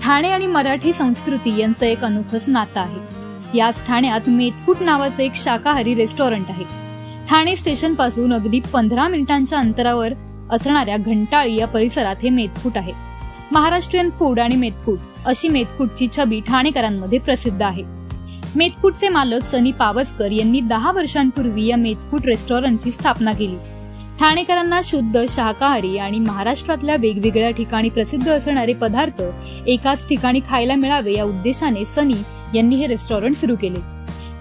ठाणे आणि मराठी संस्कृती यांचं एक अनोखंच नातं आहे। याच ठाण्यात मेतकूट नावाचं एक शाकाहारी रेस्टॉरंट आहे। ठाणे स्टेशन पासून अगदी 15 मिनिटांच्या अंतरावर असणाऱ्या घंटाळी या परिसरात हे मेतकूट आहे। महाराष्ट्रीयन फूड आणि मेतकूट अशी मेतकूटची छबी ठाणेकरांमध्ये प्रसिद्ध आहे। मेतकूटचे मालक सनी पावसकर यांनी 10 वर्षांपूर्वी या मेतकूट रेस्टॉरंटची स्थापना केली। ठाणेकरांना शुद्ध शाकाहारी आणि महाराष्ट्रातल्या वेगवेगळ्या ठिकाणी प्रसिद्ध असणारे पदार्थ एकाच ठिकाणी खायला मिळावे या उद्देशाने सनी यांनी हे रेस्टॉरंट सुरू केले।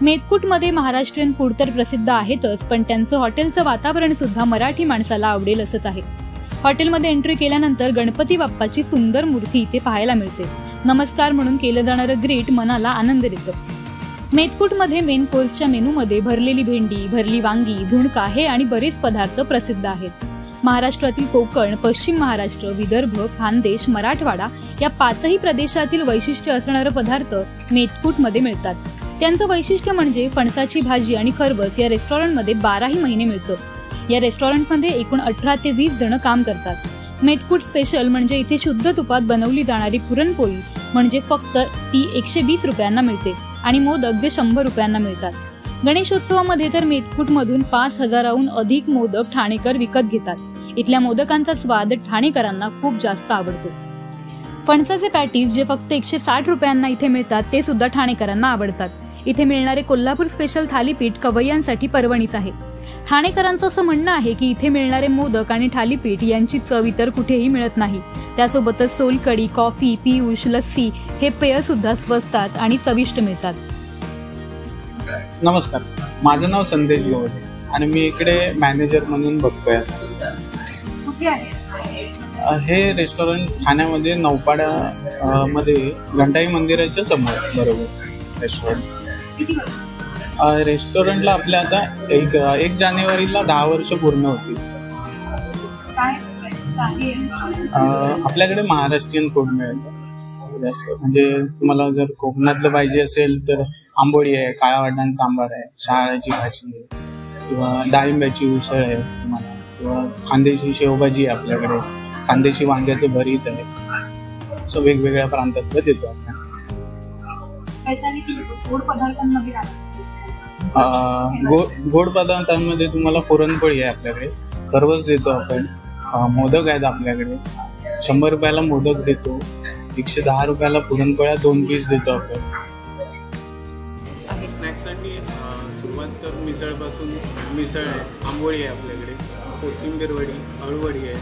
मेतकूटमध्ये महाराष्ट्रीयन फूड तर प्रसिद्ध आहेतच, पण त्यांचं हॉटेलचं वातावरण सुद्धा मराठी माणसाला आवडेल असंच आहे। हॉटेलमध्ये एंट्री केल्यानंतर गणपती बाप्पाची सुंदर मूर्ती इथे पाहायला मिळते। नमस्कार म्हणून केलं जाणारं ग्रेट मनाला आनंद देतं। मेतकूटमध्ये मेन कोर्सच्या मेनूमध्ये भरलेली भेंडी, भरली वांगी, झुणका हे आणि बरेच पदार्थ प्रसिद्ध आहेत। महाराष्ट्रातील कोकण, पश्चिम महाराष्ट्र, विदर्भ, खानदेश, मराठवाडा या 5ही प्रदेशातील वैशिष्ट्य असणारे पदार्थ मेतकूटमध्ये मिळतात। त्यांचं वैशिष्ट्य म्हणजे फणसाची भाजी आणि खरबस या रेस्टॉरंटमध्ये 12ही महिने मिळतं। या रेस्टॉरंटमध्ये एकूण 18 ते 20 जण काम करतात। मेतकूट स्पेशल म्हणजे इथे शुद्ध तुपात बनवली जाणारी पुरणपोळी म्हणजे फक्त ती 120 रुपयांना मिळते आणि मोदक जे 100 रुपयांना मिळतात। गणेशोत्सवामध्ये तर मेतकूटमधून 5000हून अधिक मोदक ठाणेकर विकत घेतात। इथल्या मोदकांचा स्वाद ठाणेकरांना खूप जास्त आवडतो। फणसाचे पॅटीज जे फक्त 160 रुपयांना इथे मिळतात ते सुद्धा ठाणेकरांना आवडतात। इथे मिळणारे कोल्हापूर स्पेशल थालीपीठ कवय्यांसाठी पर्वणीच आहे। ठाणेकरांचं असं म्हणणं आहे की इथे मिळणारे मोदक आणि थालीपीठ यांची चव इतर कुठेही मिळत नाही। त्यासोबतच सोलकढी, कॉफी, पियुष, लस्सी हे पेय सुद्धा स्वस्तात आणि चविष्ट मिळतात। नमस्कार, माझं नाव संदेश गोवटे आणि मी इकडे मॅनेजर म्हणून बघतोय। हे रेस्टॉरंट ठाण्यामध्ये नौपाड्या मध्ये घंटाई मंदिराच्या समोर बरोबर रेस्टॉरंटला आपल्या आता 1 जानेवारीला 10 वर्ष पूर्ण होती। आपल्याकडे महाराष्ट्रीयन फूड मिळतं जास्त, म्हणजे तुम्हाला जर कोकणातलं पाहिजे असेल तर आंबोळी आहे, काळा वाटाणा सांबार आहे, शहाळ्याची भाजी आहे किंवा डाळिंब्याची उसळ आहे तुम्हाला, किंवा खानदेशी शेवभाजी आहे आपल्याकडे, खानदेशी वांग्याचं भरीत आहे। असं वेगवेगळ्या प्रांतातलं देतो आपण। गोड पदार्थांमध्ये तुम्हाला पुरणपोळी आहे आपल्याकडे, खरबस देतो आपण, मोदक आहेत आपल्याकडे, 100 रुपयाला मोदक देतो, 110 रुपयाला पुरणपोळ्या 2 पीस देतो आपण। स्नॅक्ससाठी सुरुवात तर मिसळपासून मिसळ आहे, आंबोळी आहे आपल्याकडे, कोथिंबीर वडी, अळूवडी आहे,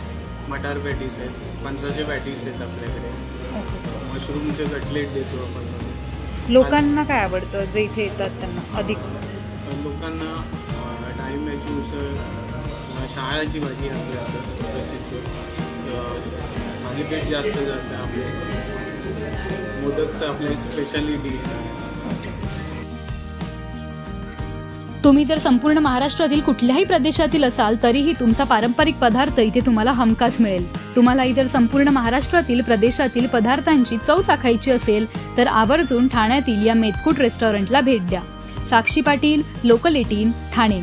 मटार पॅटीस आहेत, फणसाचे पॅटीस आहेत आपल्याकडे, मशरूमचे कटलेट देतो आपण। लोकांना काय आवडतं जे इथे येतात त्यांना अधिक? लोकांना डाळिंब्याची उसळ, शहाळ्याची भाजी आपल्याकडे प्रसिद्ध, थालीपीठ जास्त जातं आपले, मोदक तर आपली स्पेशालिटी आहे। तुम्ही जर संपूर्ण महाराष्ट्रातील कुठल्याही प्रदेशातील असाल तरीही तुमचा पारंपरिक पदार्थ इथे तुम्हाला हमखास मिळेल। तुम्हालाही जर संपूर्ण महाराष्ट्रातील प्रदेशातील पदार्थांची चव चाखायची असेल तर आवर्जून ठाण्यातील या मेतकूट रेस्टॉरंटला भेट द्या। साक्षी पाटील, लोकल 18, ठाणे।